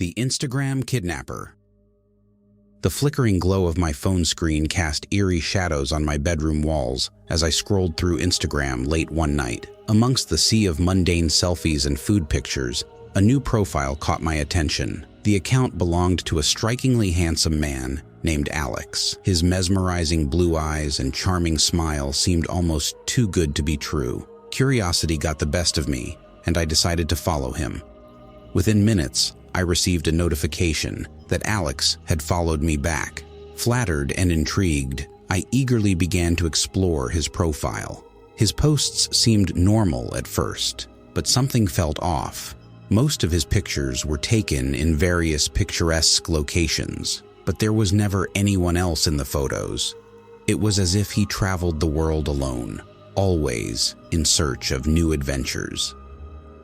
The Instagram Kidnapper. The flickering glow of my phone screen cast eerie shadows on my bedroom walls as I scrolled through Instagram late one night. Amongst the sea of mundane selfies and food pictures, a new profile caught my attention. The account belonged to a strikingly handsome man named Alex. His mesmerizing blue eyes and charming smile seemed almost too good to be true. Curiosity got the best of me, and I decided to follow him. Within minutes, I received a notification that Alex had followed me back. Flattered and intrigued, I eagerly began to explore his profile. His posts seemed normal at first, but something felt off. Most of his pictures were taken in various picturesque locations, but there was never anyone else in the photos. It was as if he traveled the world alone, always in search of new adventures.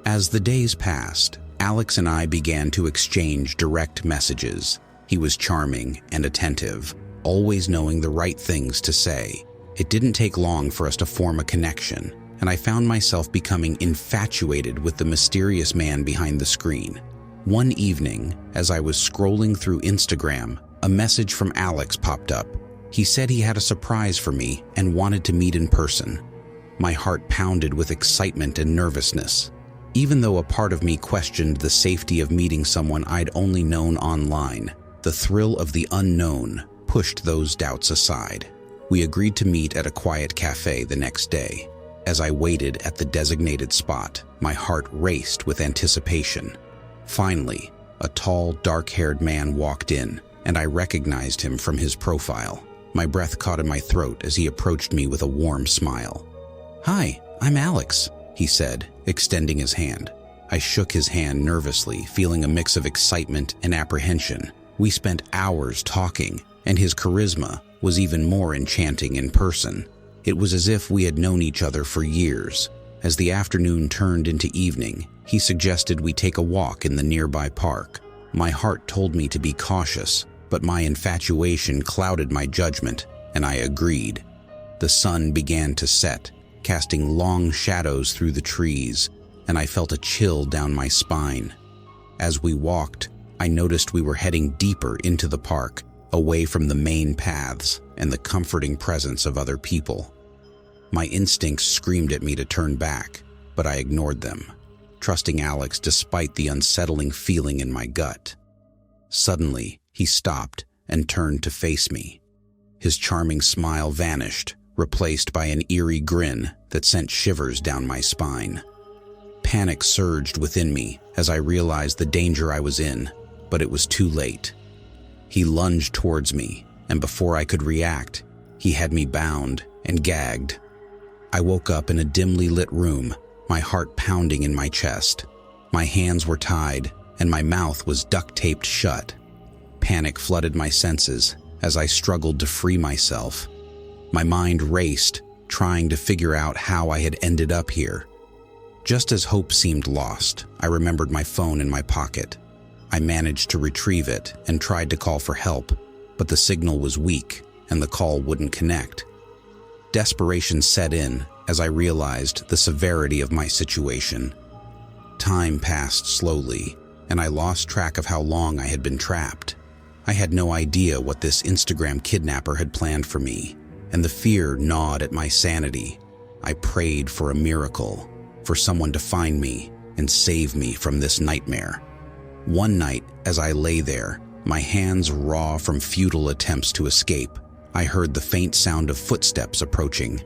As the days passed, Alex and I began to exchange direct messages. He was charming and attentive, always knowing the right things to say. It didn't take long for us to form a connection, and I found myself becoming infatuated with the mysterious man behind the screen. One evening, as I was scrolling through Instagram, a message from Alex popped up. He said he had a surprise for me and wanted to meet in person. My heart pounded with excitement and nervousness. Even though a part of me questioned the safety of meeting someone I'd only known online, the thrill of the unknown pushed those doubts aside. We agreed to meet at a quiet cafe the next day. As I waited at the designated spot, my heart raced with anticipation. Finally, a tall, dark-haired man walked in, and I recognized him from his profile. My breath caught in my throat as he approached me with a warm smile. "Hi, I'm Alex," he said, extending his hand. I shook his hand nervously, feeling a mix of excitement and apprehension. We spent hours talking, and his charisma was even more enchanting in person. It was as if we had known each other for years. As the afternoon turned into evening, he suggested we take a walk in the nearby park. My heart told me to be cautious, but my infatuation clouded my judgment, and I agreed. The sun began to set, casting long shadows through the trees, and I felt a chill down my spine. As we walked, I noticed we were heading deeper into the park, away from the main paths and the comforting presence of other people. My instincts screamed at me to turn back, but I ignored them, trusting Alex despite the unsettling feeling in my gut. Suddenly, he stopped and turned to face me. His charming smile vanished, replaced by an eerie grin that sent shivers down my spine. Panic surged within me as I realized the danger I was in, but it was too late. He lunged towards me, and before I could react, he had me bound and gagged. I woke up in a dimly lit room, my heart pounding in my chest. My hands were tied, and my mouth was duct-taped shut. Panic flooded my senses as I struggled to free myself. My mind raced, trying to figure out how I had ended up here. Just as hope seemed lost, I remembered my phone in my pocket. I managed to retrieve it and tried to call for help, but the signal was weak and the call wouldn't connect. Desperation set in as I realized the severity of my situation. Time passed slowly, and I lost track of how long I had been trapped. I had no idea what this Instagram kidnapper had planned for me, and the fear gnawed at my sanity. I prayed for a miracle, for someone to find me and save me from this nightmare. One night, as I lay there, my hands raw from futile attempts to escape, I heard the faint sound of footsteps approaching.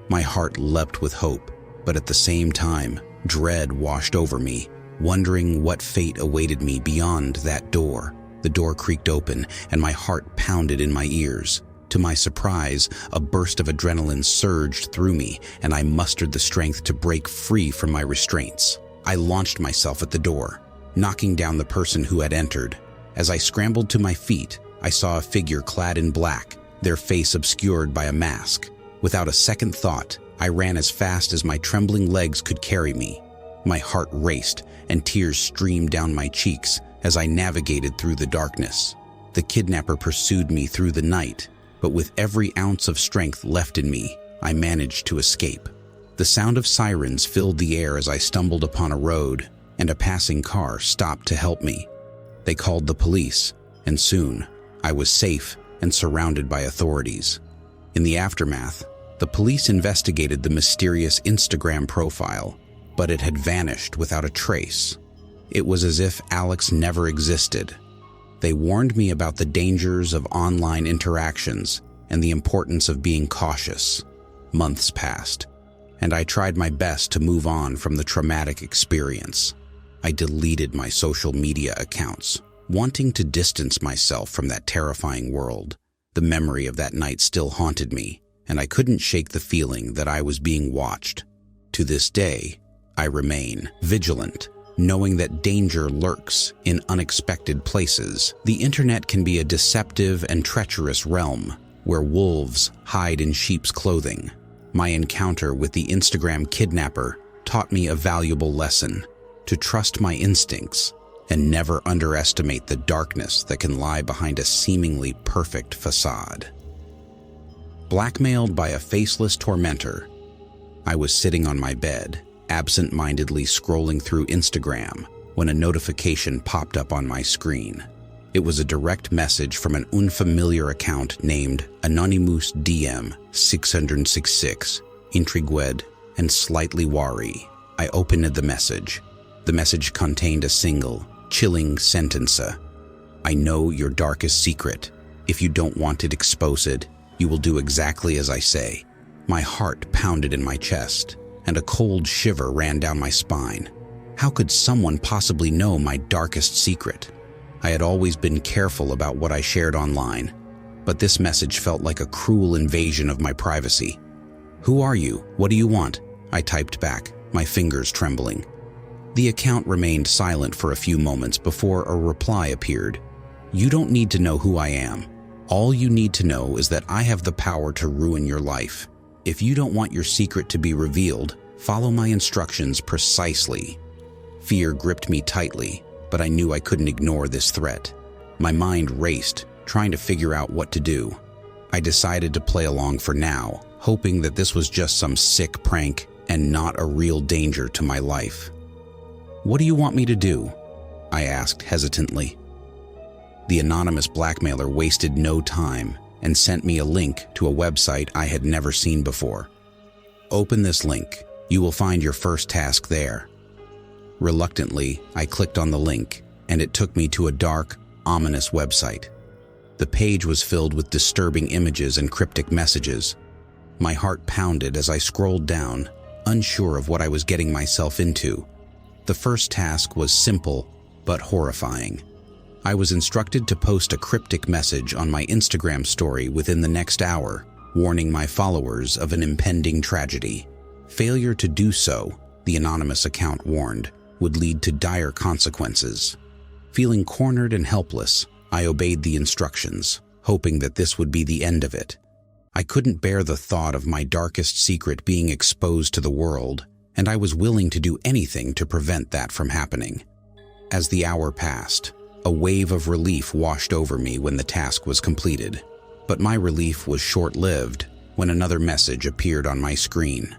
My heart leapt with hope, but at the same time, dread washed over me, wondering what fate awaited me beyond that door. The door creaked open, and my heart pounded in my ears. To my surprise, a burst of adrenaline surged through me, and I mustered the strength to break free from my restraints. I launched myself at the door, knocking down the person who had entered. As I scrambled to my feet, I saw a figure clad in black, their face obscured by a mask. Without a second thought, I ran as fast as my trembling legs could carry me. My heart raced, and tears streamed down my cheeks as I navigated through the darkness. The kidnapper pursued me through the night, but with every ounce of strength left in me, I managed to escape. The sound of sirens filled the air as I stumbled upon a road, and a passing car stopped to help me. They called the police, and soon I was safe and surrounded by authorities. In the aftermath, the police investigated the mysterious Instagram profile, but it had vanished without a trace. It was as if Alex never existed. They warned me about the dangers of online interactions and the importance of being cautious. Months passed, and I tried my best to move on from the traumatic experience. I deleted my social media accounts, wanting to distance myself from that terrifying world. The memory of that night still haunted me, and I couldn't shake the feeling that I was being watched. To this day, I remain vigilant, knowing that danger lurks in unexpected places. The internet can be a deceptive and treacherous realm where wolves hide in sheep's clothing. My encounter with the Instagram kidnapper taught me a valuable lesson: to trust my instincts and never underestimate the darkness that can lie behind a seemingly perfect facade. Blackmailed by a faceless tormentor, I was sitting on my bed, absent-mindedly scrolling through Instagram when a notification popped up on my screen. It was a direct message from an unfamiliar account named Anonymous DM 666, intrigued and slightly wary. I opened the message. The message contained a single, chilling sentence. "I know your darkest secret. If you don't want it exposed, you will do exactly as I say." My heart pounded in my chest, and a cold shiver ran down my spine. How could someone possibly know my darkest secret? I had always been careful about what I shared online, but this message felt like a cruel invasion of my privacy. "Who are you? What do you want?" I typed back, my fingers trembling. The account remained silent for a few moments before a reply appeared. "You don't need to know who I am. All you need to know is that I have the power to ruin your life. If you don't want your secret to be revealed, follow my instructions precisely." Fear gripped me tightly, but I knew I couldn't ignore this threat. My mind raced, trying to figure out what to do. I decided to play along for now, hoping that this was just some sick prank and not a real danger to my life. "What do you want me to do?" I asked hesitantly. The anonymous blackmailer wasted no time and sent me a link to a website I had never seen before. "Open this link. You will find your first task there." Reluctantly, I clicked on the link, and it took me to a dark, ominous website. The page was filled with disturbing images and cryptic messages. My heart pounded as I scrolled down, unsure of what I was getting myself into. The first task was simple but horrifying. I was instructed to post a cryptic message on my Instagram story within the next hour, warning my followers of an impending tragedy. Failure to do so, the anonymous account warned, would lead to dire consequences. Feeling cornered and helpless, I obeyed the instructions, hoping that this would be the end of it. I couldn't bear the thought of my darkest secret being exposed to the world, and I was willing to do anything to prevent that from happening. As the hour passed, a wave of relief washed over me when the task was completed. But my relief was short-lived when another message appeared on my screen.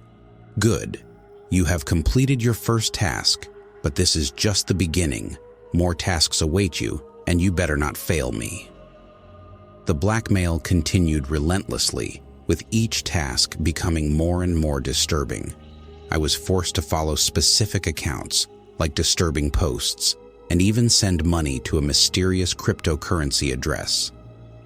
"Good. You have completed your first task, but this is just the beginning. More tasks await you, and you better not fail me." The blackmail continued relentlessly, with each task becoming more and more disturbing. I was forced to follow specific accounts, like disturbing posts, and even send money to a mysterious cryptocurrency address.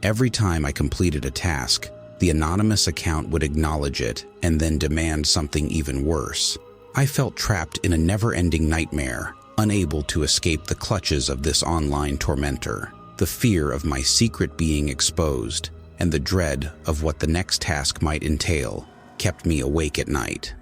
Every time I completed a task, the anonymous account would acknowledge it and then demand something even worse. I felt trapped in a never-ending nightmare, unable to escape the clutches of this online tormentor. The fear of my secret being exposed and the dread of what the next task might entail kept me awake at night.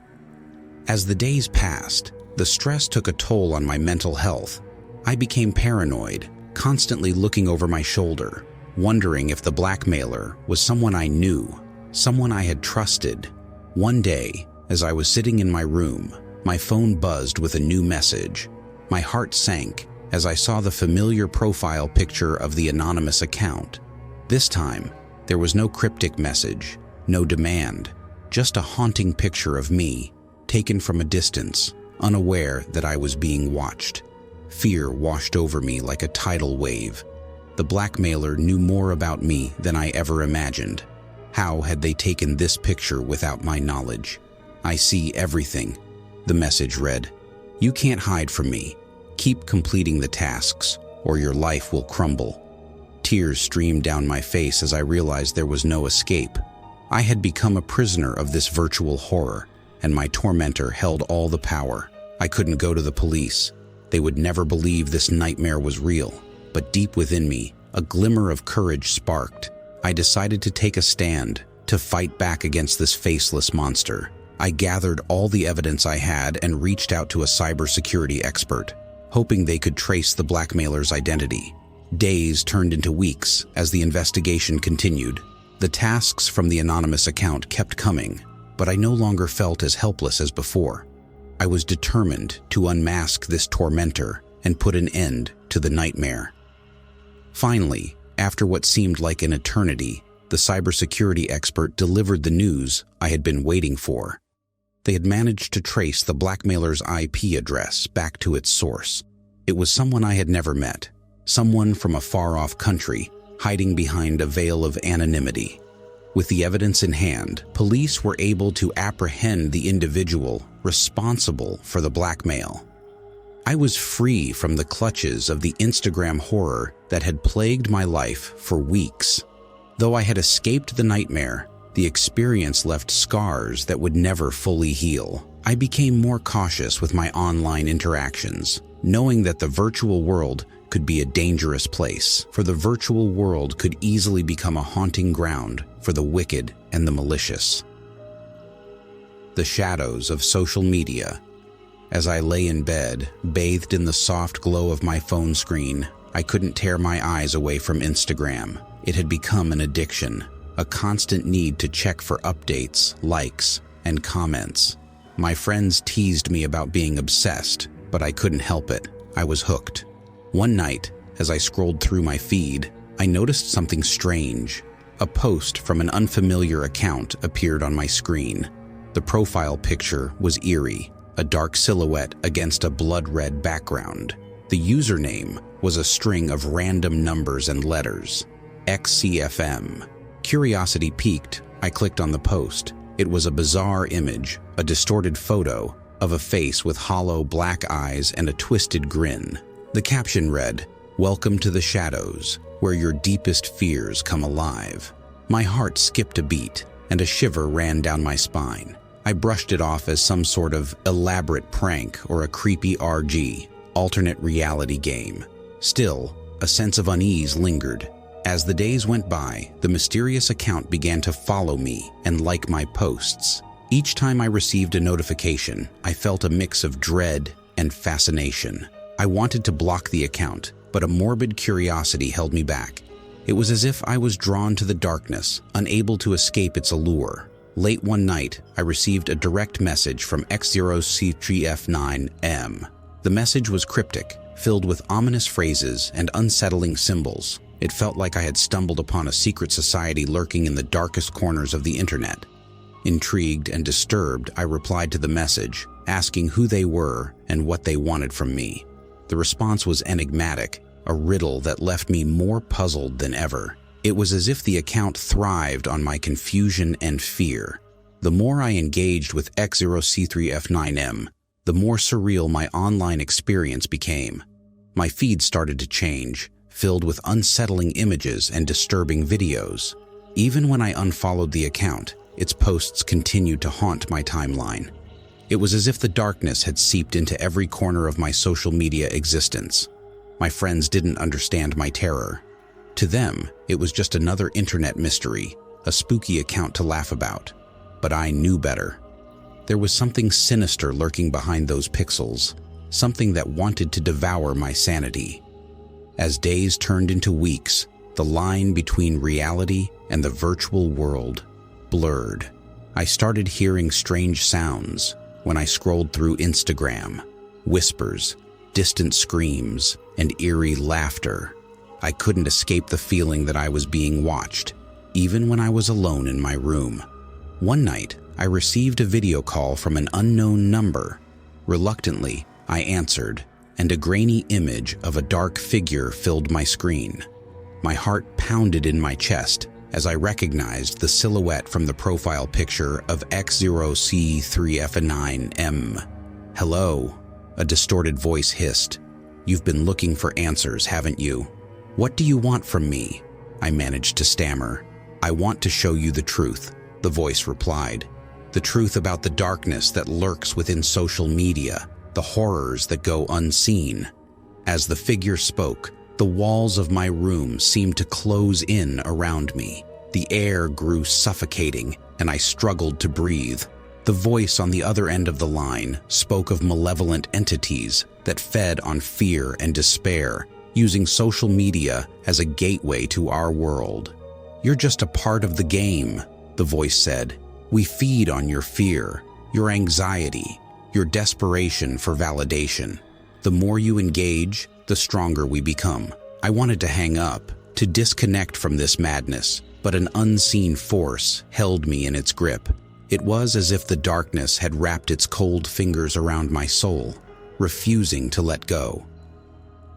As the days passed, the stress took a toll on my mental health. I became paranoid, constantly looking over my shoulder, wondering if the blackmailer was someone I knew, someone I had trusted. One day, as I was sitting in my room, my phone buzzed with a new message. My heart sank as I saw the familiar profile picture of the anonymous account. This time, there was no cryptic message, no demand, just a haunting picture of me, taken from a distance, unaware that I was being watched. Fear washed over me like a tidal wave. The blackmailer knew more about me than I ever imagined. How had they taken this picture without my knowledge? "I see everything," the message read. "You can't hide from me. Keep completing the tasks, or your life will crumble." Tears streamed down my face as I realized there was no escape. I had become a prisoner of this virtual horror, and my tormentor held all the power. I couldn't go to the police. They would never believe this nightmare was real. But deep within me, a glimmer of courage sparked. I decided to take a stand, to fight back against this faceless monster. I gathered all the evidence I had and reached out to a cybersecurity expert, hoping they could trace the blackmailer's identity. Days turned into weeks as the investigation continued. The tasks from the anonymous account kept coming, but I no longer felt as helpless as before. I was determined to unmask this tormentor and put an end to the nightmare. Finally, after what seemed like an eternity, the cybersecurity expert delivered the news I had been waiting for. They had managed to trace the blackmailer's IP address back to its source. It was someone I had never met, someone from a far-off country, hiding behind a veil of anonymity. With the evidence in hand, police were able to apprehend the individual responsible for the blackmail. I was free from the clutches of the Instagram horror that had plagued my life for weeks. Though I had escaped the nightmare, the experience left scars that would never fully heal. I became more cautious with my online interactions, knowing that the virtual world could be a dangerous place, for the virtual world could easily become a haunting ground for the wicked and the malicious. The shadows of social media. As I lay in bed, bathed in the soft glow of my phone screen, I couldn't tear my eyes away from Instagram. It had become an addiction, a constant need to check for updates, likes, and comments. My friends teased me about being obsessed, but I couldn't help it. I was hooked. One night, as I scrolled through my feed, I noticed something strange. A post from an unfamiliar account appeared on my screen. The profile picture was eerie, a dark silhouette against a blood-red background. The username was a string of random numbers and letters. XCFM. Curiosity piqued, I clicked on the post. It was a bizarre image, a distorted photo of a face with hollow black eyes and a twisted grin. The caption read, "Welcome to the shadows, where your deepest fears come alive." My heart skipped a beat, and a shiver ran down my spine. I brushed it off as some sort of elaborate prank or a creepy RG, alternate reality game. Still, a sense of unease lingered. As the days went by, the mysterious account began to follow me and like my posts. Each time I received a notification, I felt a mix of dread and fascination. I wanted to block the account, but a morbid curiosity held me back. It was as if I was drawn to the darkness, unable to escape its allure. Late one night, I received a direct message from X0C3F9M. The message was cryptic, filled with ominous phrases and unsettling symbols. It felt like I had stumbled upon a secret society lurking in the darkest corners of the internet. Intrigued and disturbed, I replied to the message, asking who they were and what they wanted from me. The response was enigmatic, a riddle that left me more puzzled than ever. It was as if the account thrived on my confusion and fear. The more I engaged with X0C3F9M, the more surreal my online experience became. My feed started to change, filled with unsettling images and disturbing videos. Even when I unfollowed the account, its posts continued to haunt my timeline. It was as if the darkness had seeped into every corner of my social media existence. My friends didn't understand my terror. To them, it was just another internet mystery, a spooky account to laugh about. But I knew better. There was something sinister lurking behind those pixels, something that wanted to devour my sanity. As days turned into weeks, the line between reality and the virtual world blurred. I started hearing strange sounds when I scrolled through Instagram, whispers, distant screams, and eerie laughter. I couldn't escape the feeling that I was being watched, even when I was alone in my room. One night, I received a video call from an unknown number. Reluctantly, I answered, and a grainy image of a dark figure filled my screen. My heart pounded in my chest as I recognized the silhouette from the profile picture of X0C3F9M. "Hello," a distorted voice hissed. "You've been looking for answers, haven't you? What do you want from me?" I managed to stammer. "I want to show you the truth," the voice replied. "The truth about the darkness that lurks within social media, the horrors that go unseen." As the figure spoke, the walls of my room seemed to close in around me. The air grew suffocating, and I struggled to breathe. The voice on the other end of the line spoke of malevolent entities that fed on fear and despair, using social media as a gateway to our world. "You're just a part of the game," the voice said. "We feed on your fear, your anxiety, your desperation for validation. The more you engage, the stronger we become." I wanted to hang up, to disconnect from this madness, but an unseen force held me in its grip. It was as if the darkness had wrapped its cold fingers around my soul, refusing to let go.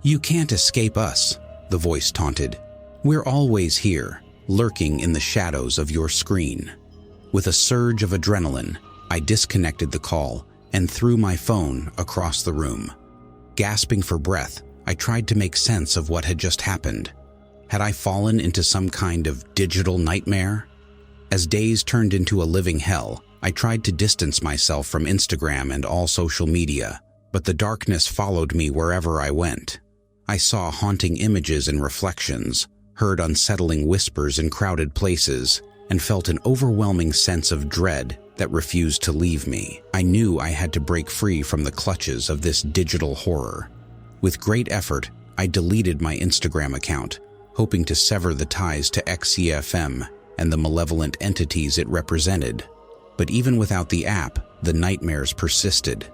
"You can't escape us," the voice taunted. "We're always here, lurking in the shadows of your screen." With a surge of adrenaline, I disconnected the call and threw my phone across the room. Gasping for breath, I tried to make sense of what had just happened. Had I fallen into some kind of digital nightmare? As days turned into a living hell, I tried to distance myself from Instagram and all social media, but the darkness followed me wherever I went. I saw haunting images and reflections, heard unsettling whispers in crowded places, and felt an overwhelming sense of dread that refused to leave me. I knew I had to break free from the clutches of this digital horror. With great effort, I deleted my Instagram account, hoping to sever the ties to XCFM and the malevolent entities it represented. But even without the app, the nightmares persisted.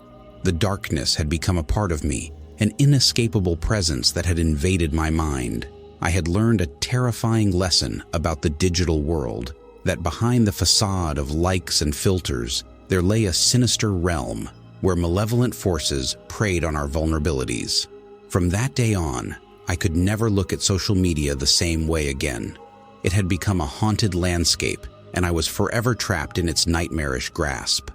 The darkness had become a part of me, an inescapable presence that had invaded my mind. I had learned a terrifying lesson about the digital world, that behind the facade of likes and filters, there lay a sinister realm where malevolent forces preyed on our vulnerabilities. From that day on, I could never look at social media the same way again. It had become a haunted landscape, and I was forever trapped in its nightmarish grasp.